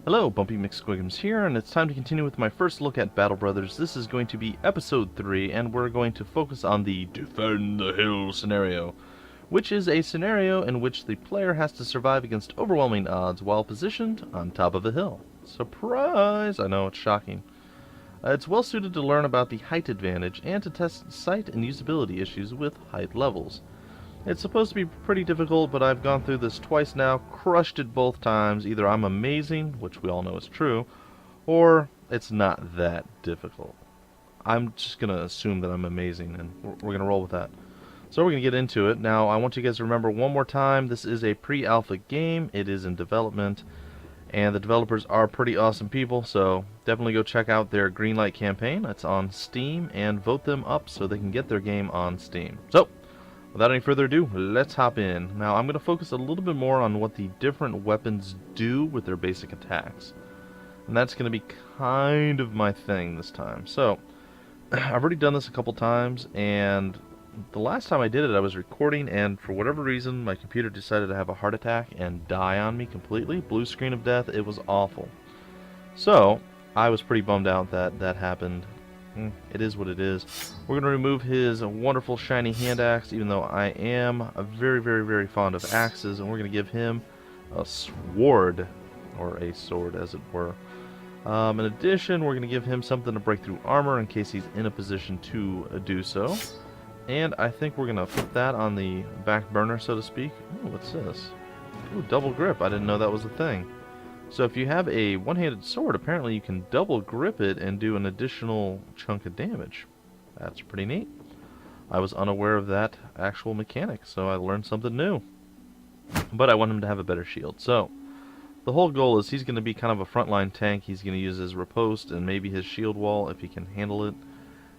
Hello, Bumpy McSquigums here, and it's time to continue with my first look at Battle Brothers. This is going to be Episode 3, and we're going to focus on the Defend the Hill scenario, which is a scenario in which the player has to survive against overwhelming odds while positioned on top of a hill. Surprise! I know, it's shocking. It's well suited to learn about the height advantage and to test sight and usability issues with height levels. It's supposed to be pretty difficult, but I've gone through this twice now, crushed it both times. Either I'm amazing, which we all know is true, or it's not that difficult. I'm just going to assume that I'm amazing, and we're going to roll with that. So we're going to get into it. Now, I want you guys to remember one more time, this is a pre-alpha game. It is in development, and the developers are pretty awesome people, so definitely go check out their Greenlight campaign. It's on Steam, and vote them up so they can get their game on Steam. So, without any further ado, let's hop in. Now, I'm going to focus a little bit more on what the different weapons do with their basic attacks. And that's going to be kind of my thing this time. So, I've already done this a couple times, and the last time I did it, I was recording, and for whatever reason, my computer decided to have a heart attack and die on me completely. Blue screen of death. It was awful. So, I was pretty bummed out that that happened. It is what it is. We're going to remove his wonderful shiny hand axe, even though I am very fond of axes, and we're going to give him a sword, or a sword as it were. In addition, we're going to give him something to break through armor in case he's in a position to do so. And I think we're going to put that on the back burner, so to speak. Ooh, what's this? Ooh, double grip. I didn't know that was a thing. So if you have a one-handed sword, apparently you can double grip it and do an additional chunk of damage. That's pretty neat. I was unaware of that actual mechanic, so I learned something new. But I want him to have a better shield. So the whole goal is he's going to be kind of a frontline tank. He's going to use his riposte and maybe his shield wall if he can handle it,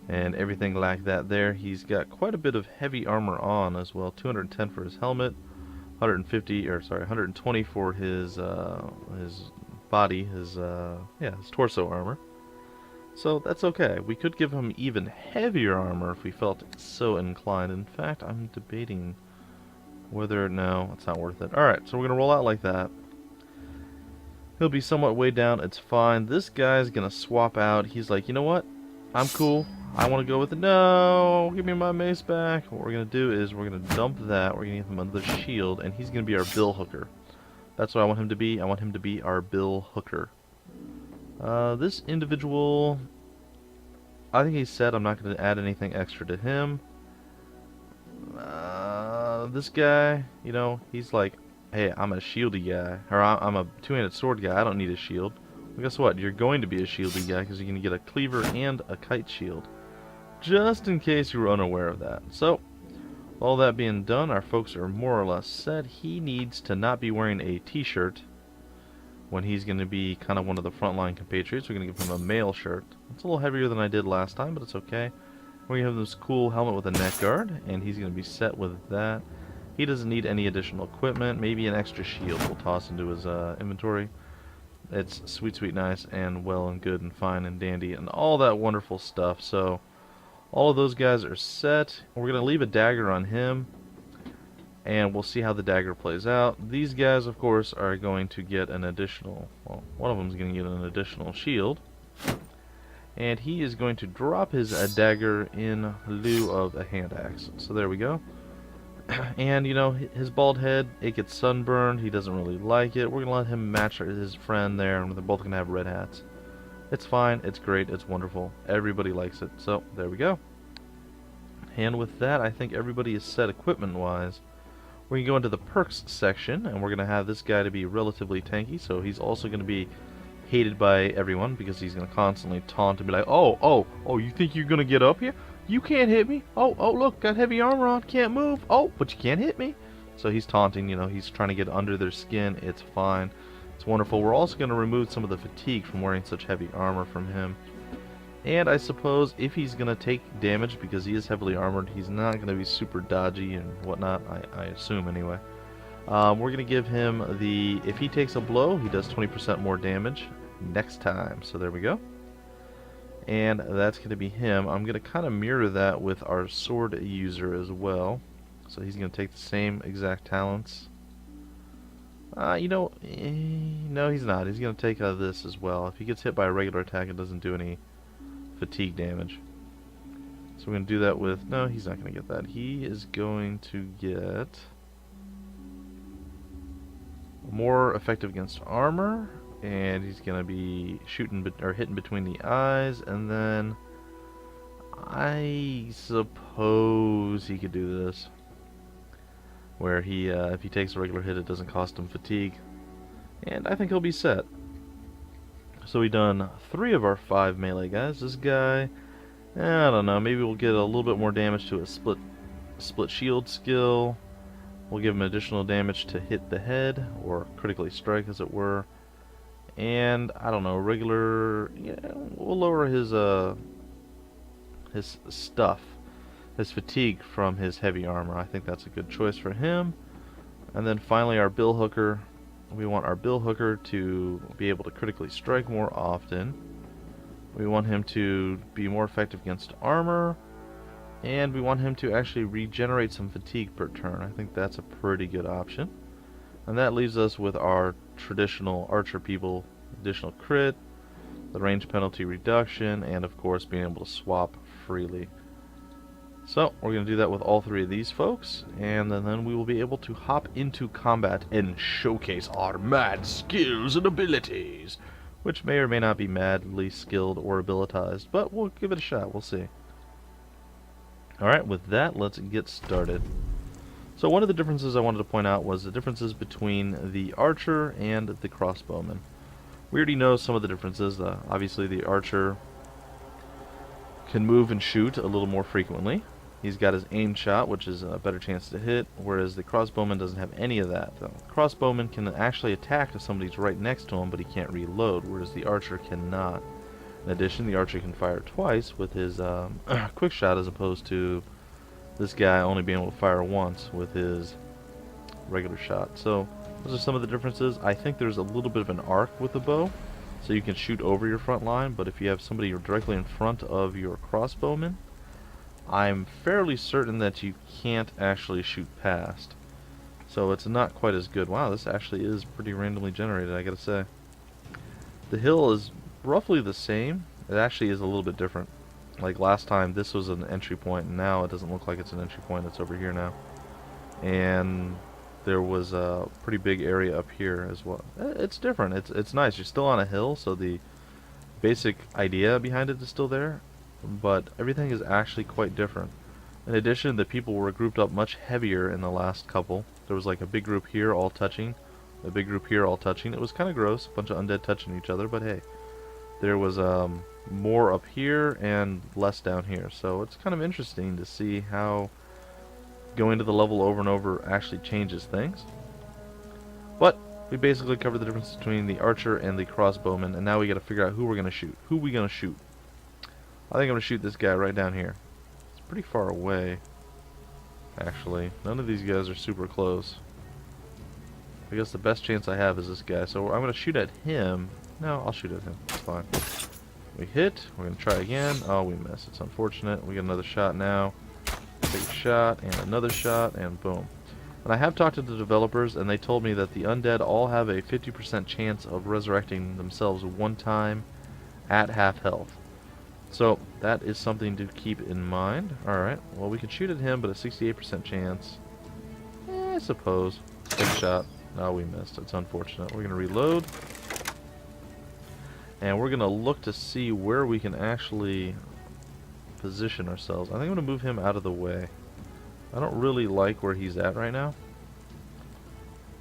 and everything like that there. He's got quite a bit of heavy armor on as well. 210 for his helmet. 120 for his body, his torso armor. So that's okay. We could give him even heavier armor if we felt so inclined. In fact, I'm debating whether no, it's not worth it. All right, so we're gonna roll out like that. He'll be somewhat weighed down. It's fine. This guy's gonna swap out. He's like, you know what? I'm cool. I want to go with it. No, give me my mace back. What we're going to do is we're going to dump that. We're going to give him another shield, and he's going to be our bill hooker. That's what I want him to be. I want him to be our bill hooker. This individual, I think he said I'm not going to add anything extra to him. This guy, you know, he's like, hey, I'm a shieldy guy. Or I'm a two-handed sword guy. I don't need a shield. Well, guess what? You're going to be a shieldy guy because you're going to get a cleaver and a kite shield. Just in case you were unaware of that. So, all that being done, our folks are more or less set. He needs to not be wearing a t-shirt when he's going to be kind of one of the frontline compatriots. We're going to give him a mail shirt. It's a little heavier than I did last time, but it's okay. We're going to have this cool helmet with a neck guard, and he's going to be set with that. He doesn't need any additional equipment. Maybe an extra shield we'll toss into his inventory. It's sweet nice and well and good and fine and dandy and all that wonderful stuff. So all of those guys are set. We're going to leave a dagger on him, and we'll see how the dagger plays out. These guys, of course, are going to get an additional, well, one of them is going to get an additional shield, and he is going to drop his dagger in lieu of a hand axe. So there we go. And, you know, his bald head, it gets sunburned. He doesn't really like it. We're going to let him match his friend there, and they're both going to have red hats. It's fine. It's great. It's wonderful. Everybody likes it. So, there we go. And with that, I think everybody is set equipment-wise. We're going to go into the perks section, and we're going to have this guy to be relatively tanky, so he's also going to be hated by everyone because he's going to constantly taunt and be like, oh, you think you're going to get up here? You can't hit me. Oh, look, got heavy armor on, can't move. Oh, but you can't hit me. So he's taunting, you know, he's trying to get under their skin. It's fine. It's wonderful. We're also going to remove some of the fatigue from wearing such heavy armor from him. And I suppose if he's going to take damage because he is heavily armored, he's not going to be super dodgy and whatnot, I assume anyway. We're going to give him the, if he takes a blow, he does 20% more damage next time. So there we go. And that's going to be him. I'm going to kind of mirror that with our sword user as well. So he's going to take the same exact talents. You know, no, he's not. He's going to take this as well. If he gets hit by a regular attack, it doesn't do any fatigue damage. So we're going to do that with... No, he's not going to get that. He is going to get... more effective against armor, and he's going to be shooting or hitting between the eyes, and then I suppose he could do this, where he, if he takes a regular hit, it doesn't cost him fatigue, and I think he'll be set. So we've done 3 of our 5 melee guys. This guy, I don't know, maybe we'll get a little bit more damage to a split shield skill. We'll give him additional damage to hit the head, or critically strike as it were. And, I don't know, regular... Yeah, we'll lower his stuff, his fatigue from his heavy armor. I think that's a good choice for him. And then finally our bill hooker. We want our bill hooker to be able to critically strike more often. We want him to be more effective against armor. And we want him to actually regenerate some fatigue per turn. I think that's a pretty good option. And that leaves us with our traditional archer people, additional crit, the range penalty reduction, and of course being able to swap freely. So we're going to do that with all 3 of these folks, and then we will be able to hop into combat and showcase our mad skills and abilities, which may or may not be madly skilled or abilitized, but we'll give it a shot. We'll see. Alright, with that, let's get started. So one of the differences I wanted to point out was the differences between the archer and the crossbowman. We already know some of the differences. Obviously the archer can move and shoot a little more frequently. He's got his aim shot, which is a better chance to hit, whereas the crossbowman doesn't have any of that. The crossbowman can actually attack if somebody's right next to him, but he can't reload, whereas the archer cannot. In addition, the archer can fire twice with his quick shot, as opposed to this guy only being able to fire once with his regular shot. So those are some of the differences. I think there's a little bit of an arc with the bow, so you can shoot over your front line, but if you have somebody directly in front of your crossbowman, I'm fairly certain that you can't actually shoot past. So it's not quite as good. Wow, this actually is pretty randomly generated, I gotta say. The hill is roughly the same. It actually is a little bit different. Like last time, this was an entry point, and now it doesn't look like it's an entry point. It's over here now. And there was a pretty big area up here as well. It's different. It's nice. You're still on a hill, so the basic idea behind it is still there, but everything is actually quite different. In addition, the people were grouped up much heavier in the last couple. There was like a big group here all touching, a big group here all touching. It was kind of gross, a bunch of undead touching each other, but hey. There was more up here and less down here, so it's kind of interesting to see how going to the level over and over actually changes things. But we basically covered the difference between the archer and the crossbowman, and now we got to figure out who we're going to shoot. Who are we going to shoot? I think I'm going to shoot this guy right down here. It's pretty far away, actually. None of these guys are super close. I guess the best chance I have is this guy, so I'm going to shoot at him. No, I'll shoot at him. It's fine. We hit. We're going to try again. Oh, we missed. It's unfortunate. We get another shot now. Take a shot, and another shot, and boom. And I have talked to the developers, and they told me that the undead all have a 50% chance of resurrecting themselves one time at half health. So, that is something to keep in mind. Alright, well we can shoot at him, but a 68% chance. I suppose. Take a shot. No, we missed. It's unfortunate. We're going to reload. And we're going to look to see where we can actually position ourselves. I think I'm going to move him out of the way. I don't really like where he's at right now.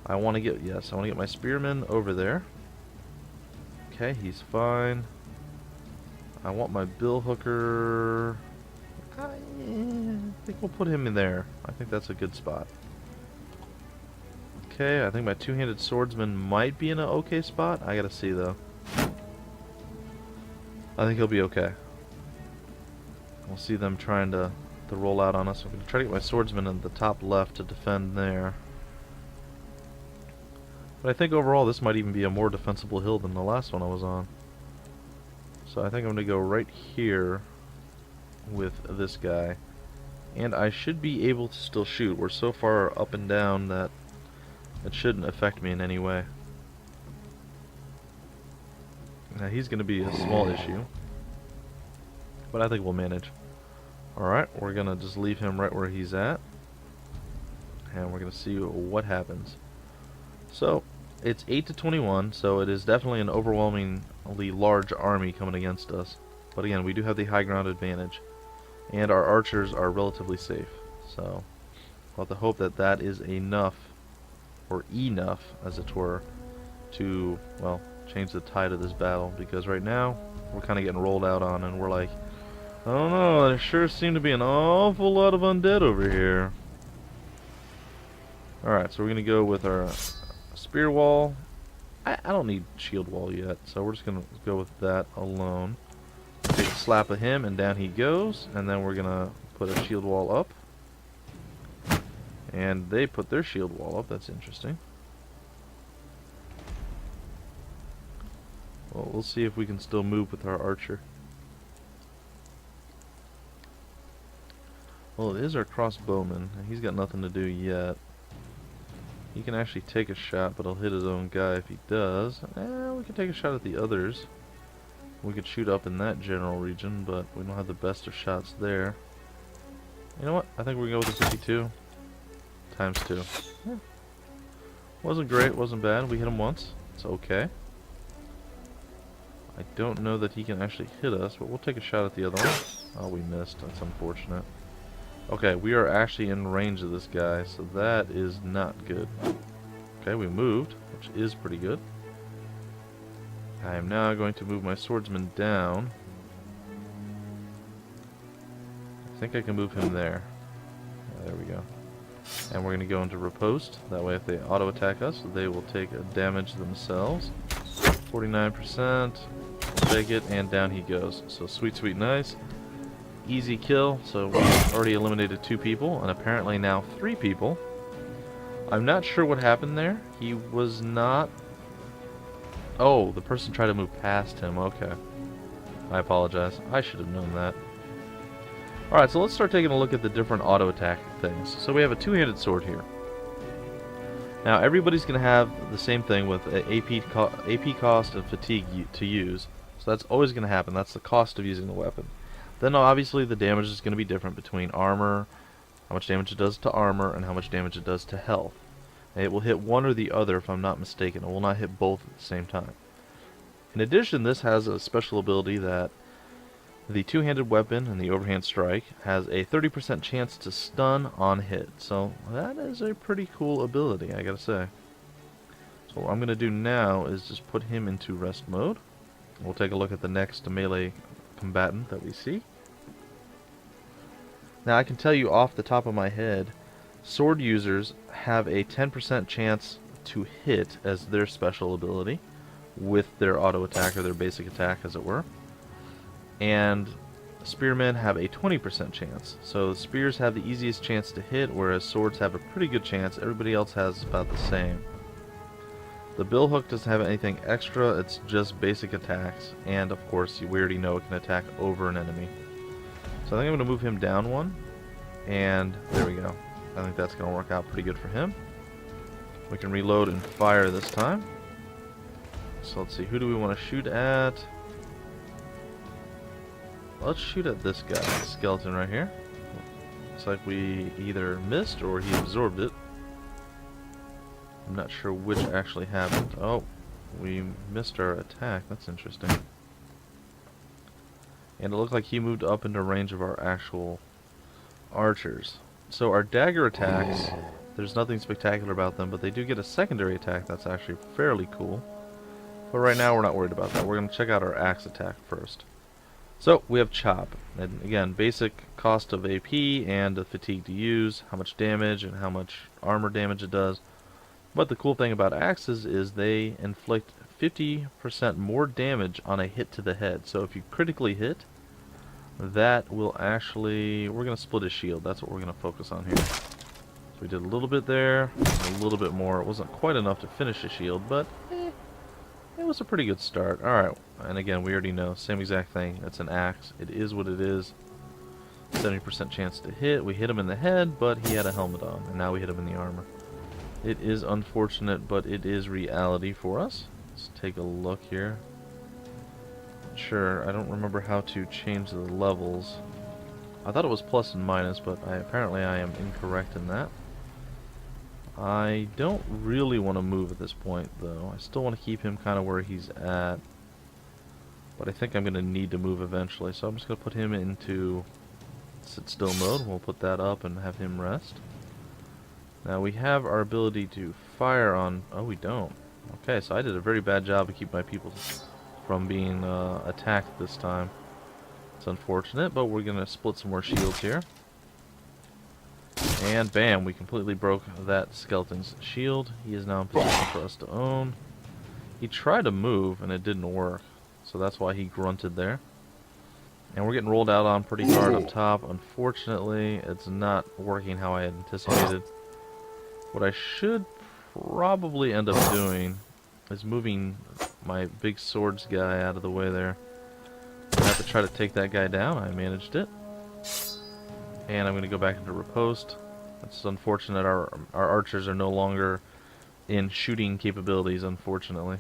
I want to get, yes, I want to get my spearman over there. Okay, he's fine. I want my bill hooker. I think we'll put him in there. I think that's a good spot. Okay, I think my two-handed swordsman might be in an okay spot. I gotta see though. I think he'll be okay. We'll see them trying to roll out on us. I'm gonna try to get my swordsman in the top left to defend there. But I think overall this might even be a more defensible hill than the last one I was on. So I think I'm going to go right here with this guy. And I should be able to still shoot. We're so far up and down that it It shouldn't affect me in any way. Now he's going to be a small issue, but I think we'll manage. Alright, we're going to just leave him right where he's at, and we're going to see what happens. So, it's 8 to 21, so it is definitely an overwhelmingly large army coming against us. But again, we do have the high ground advantage, and our archers are relatively safe. So, we'll have to hope that that is enough, or enough, as it were, to, well, change the tide of this battle. Because right now, we're kind of getting rolled out on, and we're like, I don't know, there sure seem to be an awful lot of undead over here. Alright, so we're going to go with our spear wall. I don't need shield wall yet, so we're just going to go with that alone. Take a slap of him, and down he goes. And then we're going to put a shield wall up. And they put their shield wall up. That's interesting. Well, we'll see if we can still move with our archer. Well, it is our crossbowman, and he's got nothing to do yet. He can actually take a shot, but he'll hit his own guy if he does. We can take a shot at the others. We could shoot up in that general region, but we don't have the best of shots there. You know what? I think we're going to go with the 52 times 2. Yeah. Wasn't great, wasn't bad. We hit him once. It's okay. I don't know that he can actually hit us, but we'll take a shot at the other one. Oh, we missed. That's unfortunate. Okay, we are actually in range of this guy, so that is not good. Okay, we moved, which is pretty good. I am now going to move my swordsman down. I think I can move him there. There we go. And we're going to go into riposte. That way if they auto-attack us, they will take a damage themselves. 49%. We'll take it, and down he goes. So sweet, sweet, nice. Easy kill. So we've already eliminated 2 people, and apparently now 3 people. I'm not sure what happened there. He was not... Oh, the person tried to move past him. Okay. I apologize. I should have known that. Alright, so let's start taking a look at the different auto attack things. So we have a two-handed sword here. Now everybody's going to have the same thing with AP cost and fatigue to use. So that's always going to happen. That's the cost of using the weapon. Then obviously the damage is going to be different between armor, how much damage it does to armor, and how much damage it does to health. And it will hit one or the other if I'm not mistaken. It will not hit both at the same time. In addition, this has a special ability that the two-handed weapon and the overhand strike has a 30% chance to stun on hit. So that is a pretty cool ability, I gotta say. So what I'm gonna do now is just put him into rest mode. We'll take a look at the next melee combatant that we see. Now I can tell you off the top of my head, sword users have a 10% chance to hit as their special ability with their auto attack or their basic attack, as it were. And spearmen have a 20% chance. So spears have the easiest chance to hit, whereas swords have a pretty good chance. Everybody else has about the same. The billhook doesn't have anything extra, it's just basic attacks, and of course we already know it can attack over an enemy. So I think I'm going to move him down one, and there we go. I think that's going to work out pretty good for him. We can reload and fire this time. So let's see, who do we want to shoot at? Let's shoot at this guy, the skeleton right here. Looks like we either missed or he absorbed it. I'm not sure which actually happened. Oh, we missed our attack. That's interesting. And it looked like he moved up into range of our actual archers. So our dagger attacks, there's nothing spectacular about them, but they do get a secondary attack that's actually fairly cool. But right now we're not worried about that. We're going to check out our axe attack first. So we have chop. And again, basic cost of AP and the fatigue to use, how much damage and how much armor damage it does. But the cool thing about axes is they inflict 50% more damage on a hit to the head. So if you critically hit, that will actually... We're going to split his shield. That's what we're going to focus on here. So we did a little bit there, and a little bit more. It wasn't quite enough to finish his shield, but it was a pretty good start. Alright, and again, we already know, same exact thing. It's an axe. It is what it is. 70% chance to hit. We hit him in the head, but he had a helmet on, and now we hit him in the armor. It is unfortunate, but it is reality for us. Let's take a look here. Sure, I don't remember how to change the levels. I thought it was plus and minus, but apparently I am incorrect in that. I don't really want to move at this point, though. I still want to keep him kind of where he's at. But I think I'm going to need to move eventually, so I'm just going to put him into sit still mode. We'll put that up and have him rest. Now we have our ability to fire on... Oh, we don't. Okay, so I did a very bad job to keep my people from being attacked this time. It's unfortunate, but we're going to split some more shields here. And bam, we completely broke that skeleton's shield. He is now in position for us to own. He tried to move, and it didn't work. So that's why he grunted there. And we're getting rolled out on pretty hard up top. Unfortunately, it's not working how I had anticipated. What I should probably end up doing is moving my big swords guy out of the way there. I have to try to take that guy down. I managed it. And I'm going to go back into riposte. It's unfortunate our archers are no longer in shooting capabilities, unfortunately.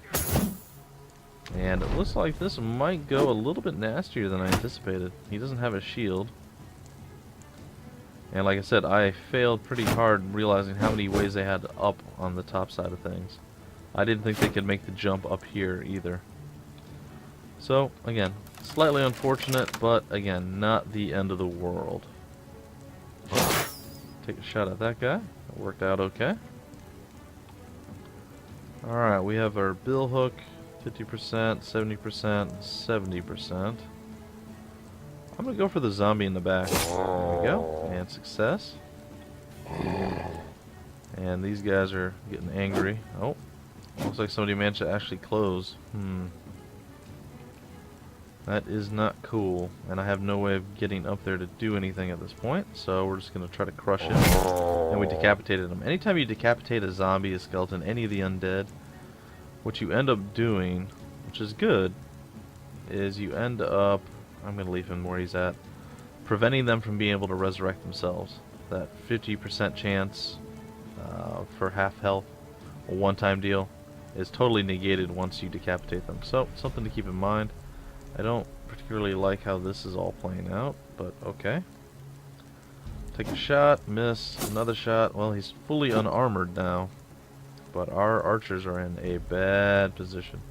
And it looks like this might go a little bit nastier than I anticipated. He doesn't have a shield. And like I said, I failed pretty hard realizing how many ways they had up on the top side of things. I didn't think they could make the jump up here either. So, again, slightly unfortunate, but again, not the end of the world. Take a shot at that guy. It worked out okay. Alright, we have our bill hook, 50%, 70%, 70%. I'm going to go for the zombie in the back. There we go. And success. And these guys are getting angry. Oh, looks like somebody managed to actually close. That is not cool. And I have no way of getting up there to do anything at this point. So we're just going to try to crush him. And we decapitated him. Anytime you decapitate a zombie, a skeleton, any of the undead, what you end up doing, which is good, is you end up... I'm going to leave him where he's at. Preventing them from being able to resurrect themselves. That 50% chance for half health, a one-time deal, is totally negated once you decapitate them. So, something to keep in mind. I don't particularly like how this is all playing out, but okay. Take a shot, miss, another shot. Well, he's fully unarmored now, but our archers are in a bad position.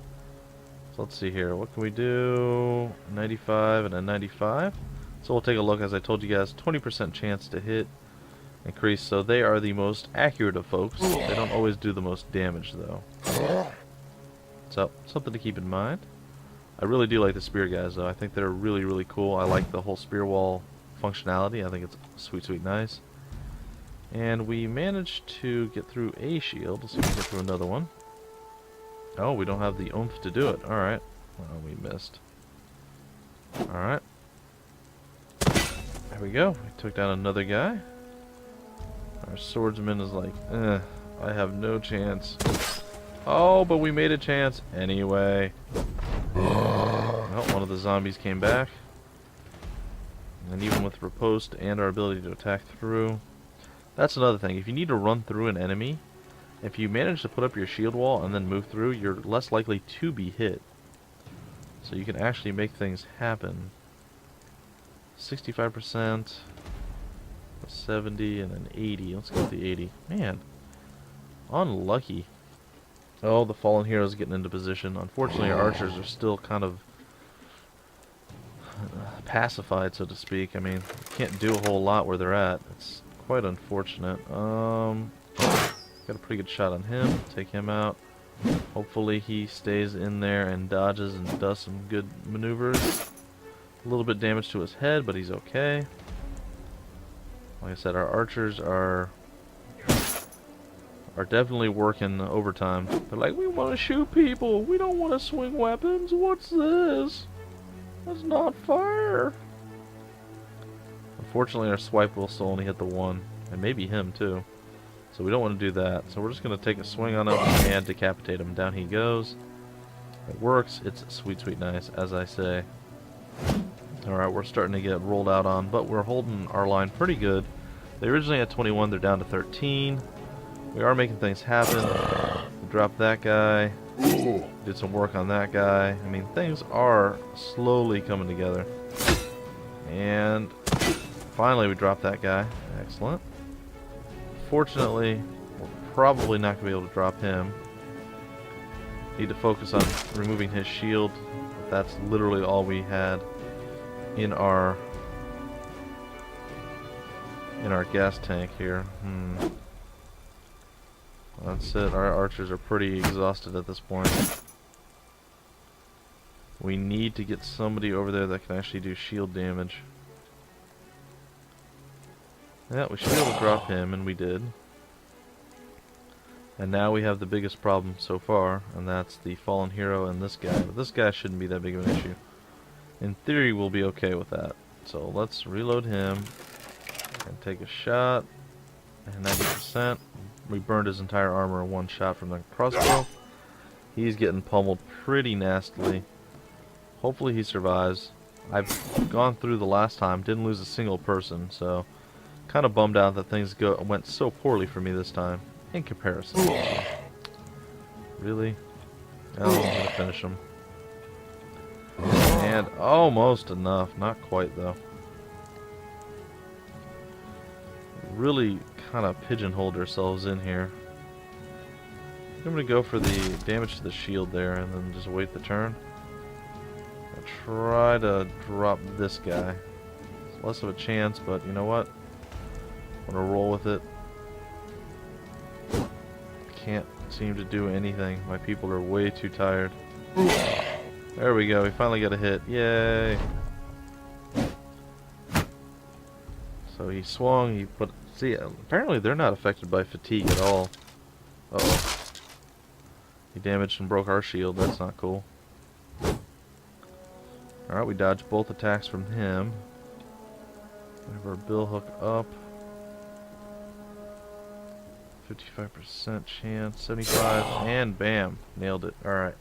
So let's see here. What can we do? 95 and a 95. So we'll take a look. As I told you guys, 20% chance to hit increase. So they are the most accurate of folks. They don't always do the most damage, though. So something to keep in mind. I really do like the spear guys, though. I think they're really, really cool. I like the whole spear wall functionality. I think it's sweet, sweet nice. And we managed to get through a shield. Let's see if we can get through another one. Oh, we don't have the oomph to do it. Alright. Well, we missed. Alright. There we go. We took down another guy. Our swordsman is like, I have no chance. Oh, but we made a chance anyway. Well, one of the zombies came back. And even with riposte and our ability to attack through, that's another thing. If you need to run through an enemy, if you manage to put up your shield wall and then move through, you're less likely to be hit. So you can actually make things happen. 65%, 70, and an 80. Let's go with the 80. Man, unlucky. Oh, the fallen hero's getting into position. Unfortunately, our archers are still kind of pacified, so to speak. I mean, can't do a whole lot where they're at. It's quite unfortunate. Got a pretty good shot on him. Take him out. Hopefully he stays in there and dodges and does some good maneuvers. A little bit damage to his head, but he's okay. Like I said, our archers are definitely working overtime. They're like, we want to shoot people. We don't want to swing weapons. What's this? That's not fair. Unfortunately, our swipe will still only hit the one, and maybe him too. So we don't want to do that. So we're just going to take a swing on him and decapitate him. Down he goes. It works. It's sweet, sweet nice, as I say. Alright, we're starting to get rolled out on, but we're holding our line pretty good. They originally had 21, they're down to 13. We are making things happen. We dropped that guy. Did some work on that guy. I mean, things are slowly coming together. And finally we dropped that guy. Excellent. Fortunately, we're probably not going to be able to drop him. Need to focus on removing his shield. But that's literally all we had in our gas tank here. That's it. Our archers are pretty exhausted at this point. We need to get somebody over there that can actually do shield damage. Yeah, we should be able to drop him, and we did. And now we have the biggest problem so far, and that's the fallen hero and this guy. But this guy shouldn't be that big of an issue. In theory, we'll be okay with that. So let's reload him and take a shot. And 90%. We burned his entire armor in one shot from the crossbow. He's getting pummeled pretty nastily. Hopefully he survives. I've gone through the last time, didn't lose a single person, so kind of bummed out that things went so poorly for me this time in comparison. Really? Oh, I'm gonna finish him. And almost enough, not quite though. Really kind of pigeonholed ourselves in here. I'm gonna go for the damage to the shield there and then just wait the turn. I'll try to drop this guy. It's less of a chance, but you know what? I'm gonna roll with it. Can't seem to do anything. My people are way too tired. There we go. We finally got a hit. Yay! So he swung. See, apparently they're not affected by fatigue at all. Uh-oh. He damaged and broke our shield. That's not cool. Alright, we dodged both attacks from him. We have our bill hook up. 55% chance, 75, and bam, nailed it. Alright.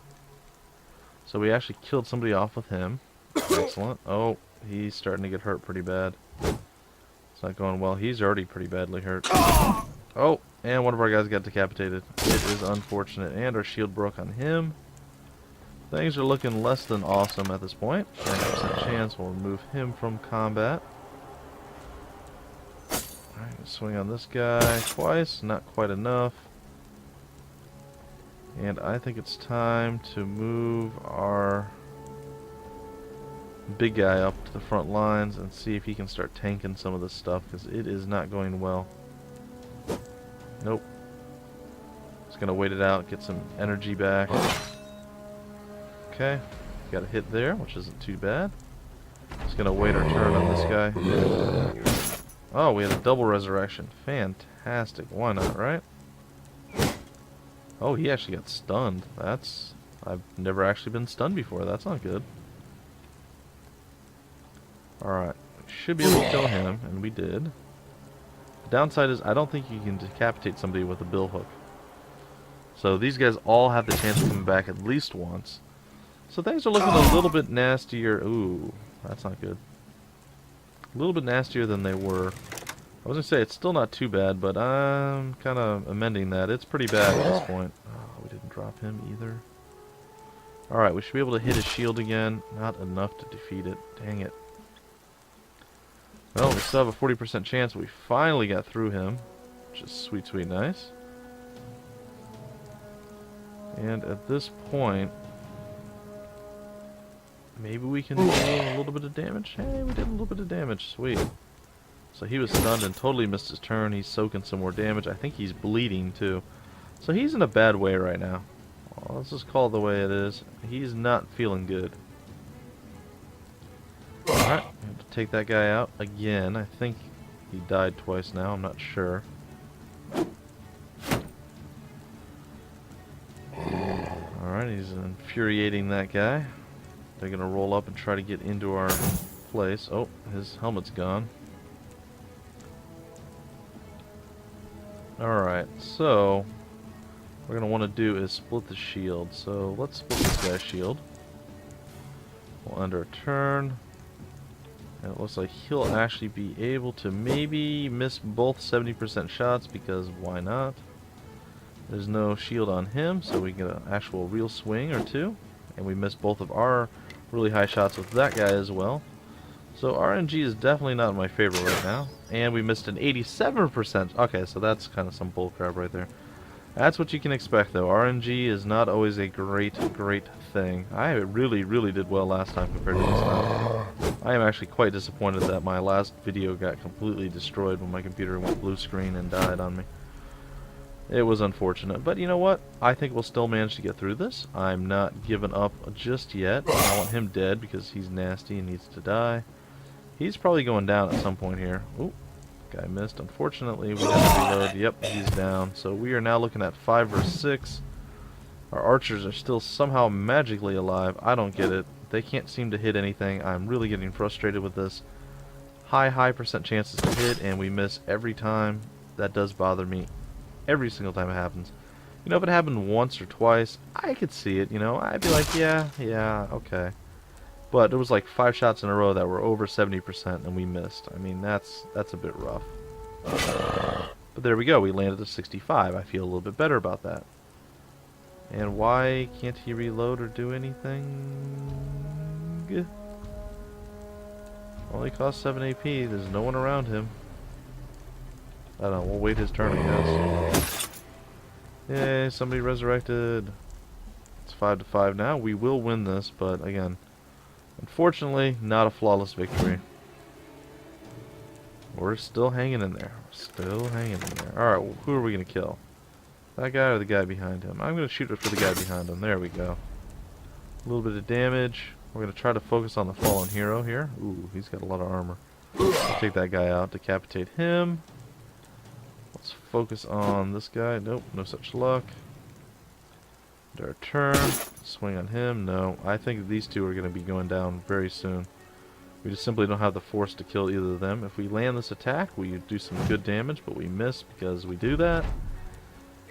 So we actually killed somebody off with him. Excellent. Oh, he's starting to get hurt pretty bad. It's not going well. He's already pretty badly hurt. Oh, and one of our guys got decapitated. It is unfortunate. And our shield broke on him. Things are looking less than awesome at this point. 90% chance we'll remove him from combat. Alright, swing on this guy twice. Not quite enough. And I think it's time to move our big guy up to the front lines and see if he can start tanking some of this stuff, because it is not going well. Nope. Just gonna wait it out, get some energy back. Okay, got a hit there, which isn't too bad. Just gonna wait our turn on this guy. Oh, we had a double resurrection. Fantastic. Why not, right? Oh, he actually got stunned. I've never actually been stunned before. That's not good. Alright, we should be able to kill him, and we did. The downside is I don't think you can decapitate somebody with a bill hook. So these guys all have the chance of coming back at least once. So things are looking a little bit nastier. Ooh, that's not good. A little bit nastier than they were. I was going to say it's still not too bad, but I'm kind of amending that. It's pretty bad at this point. Oh, we didn't drop him either. Alright, we should be able to hit his shield again. Not enough to defeat it. Dang it. Well, we still have a 40% chance. We finally got through him, which is sweet, sweet nice. And at this point, maybe we can do a little bit of damage. Hey, we did a little bit of damage. Sweet. So he was stunned and totally missed his turn. He's soaking some more damage. I think he's bleeding too. So he's in a bad way right now. Well, let's just call it the way it is. He's not feeling good. Alright, we have to take that guy out again. I think he died twice now. I'm not sure. Alright, he's infuriating that guy. They're going to roll up and try to get into our place. Oh, his helmet's gone. Alright, so what we're going to want to do is split the shield. So let's split this guy's shield. We'll end our turn. And it looks like he'll actually be able to maybe miss both 70% shots, because why not? There's no shield on him, so we get an actual real swing or two. And we missed both of our really high shots with that guy as well. So RNG is definitely not my favorite right now. And we missed an 87%. Okay, so that's kind of some bullcrap right there. That's what you can expect, though. RNG is not always a great thing. I really did well last time compared to this time. I am actually quite disappointed that my last video got completely destroyed when my computer went blue screen and died on me. It was unfortunate, but you know what? I think we'll still manage to get through this. I'm not giving up just yet. I want him dead because he's nasty and needs to die. He's probably going down at some point here. Ooh, guy missed. Unfortunately, we have to reload. Yep, he's down. So we are now looking at 5 versus 6. Our archers are still somehow magically alive. I don't get it. They can't seem to hit anything. I'm really getting frustrated with this. High percent chances to hit, and we miss every time. That does bother me. Every single time it happens. You know, if it happened once or twice, I could see it, you know. I'd be like, yeah, okay. But there was like 5 shots in a row that were over 70% and we missed. I mean, that's a bit rough. But there we go. We landed at 65. I feel a little bit better about that. And why can't he reload or do anything? Only costs 7 AP. There's no one around him. I don't know, we'll wait his turn, I guess. Yay, somebody resurrected. It's 5-5 now. We will win this, but again, unfortunately, not a flawless victory. We're still hanging in there. Alright, well, who are we going to kill? That guy or the guy behind him? I'm going to shoot it for the guy behind him. There we go. A little bit of damage. We're going to try to focus on the fallen hero here. Ooh, he's got a lot of armor. I'll take that guy out, decapitate him. Let's focus on this guy. Nope, no such luck. Our turn. Swing on him. No. I think these two are going to be going down very soon. We just simply don't have the force to kill either of them. If we land this attack, we do some good damage, but we miss because we do that.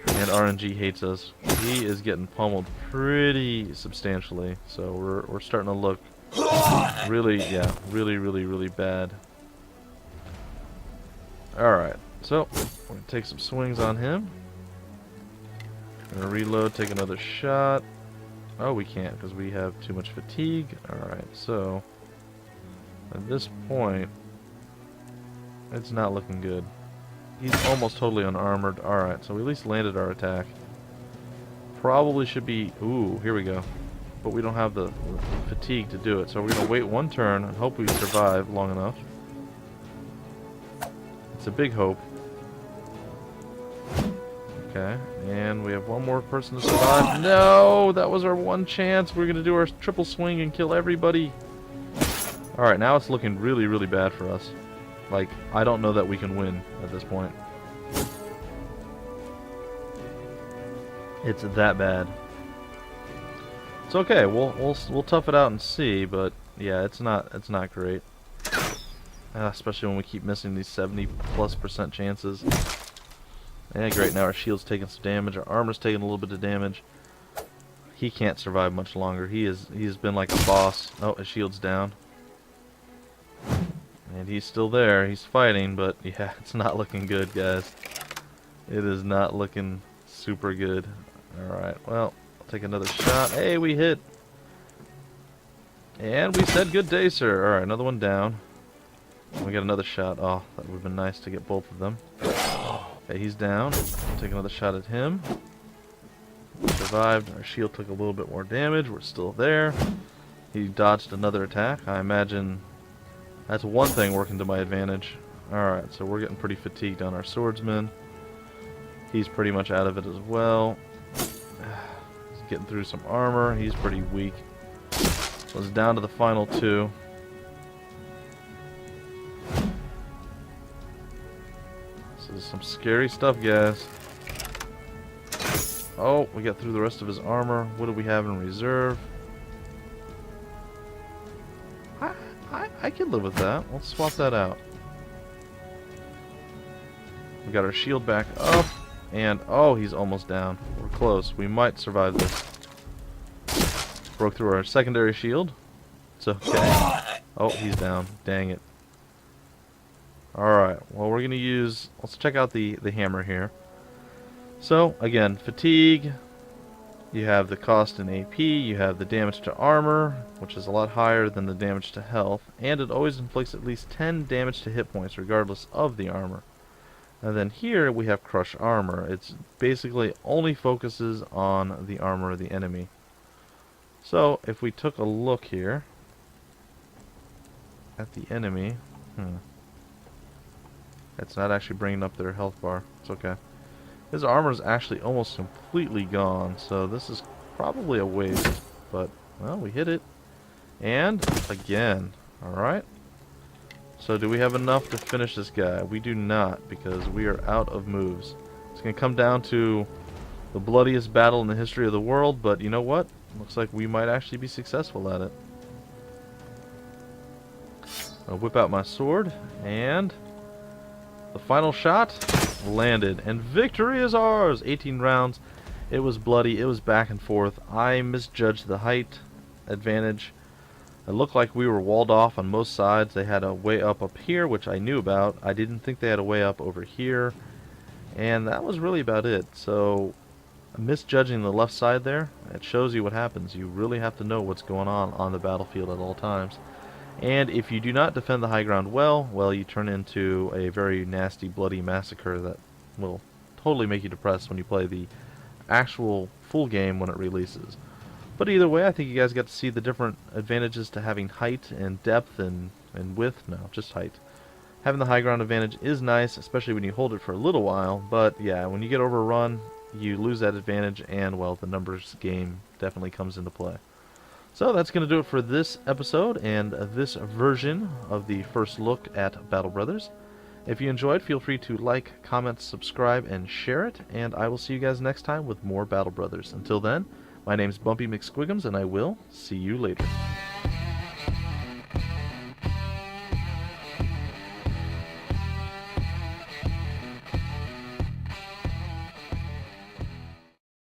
And RNG hates us. He is getting pummeled pretty substantially. So we're starting to look really bad. Alright. So, we're going to take some swings on him. Going to reload, take another shot. Oh, we can't because we have too much fatigue. Alright, so at this point, it's not looking good. He's almost totally unarmored. Alright, so we at least landed our attack. Probably should be... Ooh, here we go. But we don't have the fatigue to do it. So we're going to wait one turn and hope we survive long enough. It's a big hope. Okay, and we have one more person to survive. No, that was our one chance. We're going to do our triple swing and kill everybody. Alright, now it's looking really bad for us. Like, I don't know that we can win at this point. It's that bad. It's okay. We'll tough it out and see, but yeah, it's not great. Especially when we keep missing these 70+% chances. Yeah, great. Now our shield's taking some damage. Our armor's taking a little bit of damage. He can't survive much longer. He's been like a boss. Oh, his shield's down. And he's still there. He's fighting, but yeah, it's not looking good, guys. It is not looking super good. Alright, well, I'll take another shot. Hey, we hit. And we said good day, sir. Alright, another one down. We got another shot. Oh, that would have been nice to get both of them. Okay, he's down. Take another shot at him. Survived. Our shield took a little bit more damage. We're still there. He dodged another attack. I imagine that's one thing working to my advantage. Alright, so we're getting pretty fatigued on our swordsman. He's pretty much out of it as well. He's getting through some armor. He's pretty weak. So it's down to the final two. This is some scary stuff, guys. Oh, we got through the rest of his armor. What do we have in reserve? I could live with that. Let's swap that out. We got our shield back up. And, oh, he's almost down. We're close. We might survive this. Broke through our secondary shield. It's okay. Oh, he's down. Dang it. Alright, well, we're going to use... Let's check out the hammer here. So, again, fatigue, you have the cost in AP, you have the damage to armor, which is a lot higher than the damage to health, and it always inflicts at least 10 damage to hit points regardless of the armor. And then here we have crush armor. It's basically only focuses on the armor of the enemy. So, if we took a look here at the enemy, it's not actually bringing up their health bar. It's okay. His armor is actually almost completely gone, so this is probably a waste. But, well, we hit it. And, again. Alright. So, do we have enough to finish this guy? We do not, because we are out of moves. It's going to come down to the bloodiest battle in the history of the world, but you know what? Looks like we might actually be successful at it. I'll whip out my sword, and the final shot landed, and victory is ours! 18 rounds. It was bloody, it was back and forth. I misjudged the height advantage. It looked like we were walled off on most sides. They had a way up here, which I knew about. I didn't think they had a way up over here, and that was really about it. So, misjudging the left side there, it shows you what happens. You really have to know what's going on the battlefield at all times. And if you do not defend the high ground well, you turn into a very nasty, bloody massacre that will totally make you depressed when you play the actual full game when it releases. But either way, I think you guys got to see the different advantages to having height and depth and width. No, just height. Having the high ground advantage is nice, especially when you hold it for a little while, but yeah, when you get overrun, you lose that advantage, and, well, the numbers game definitely comes into play. So that's going to do it for this episode and this version of the first look at Battle Brothers. If you enjoyed, feel free to like, comment, subscribe, and share it, and I will see you guys next time with more Battle Brothers. Until then, my name's Bumpy McSquigums, and I will see you later.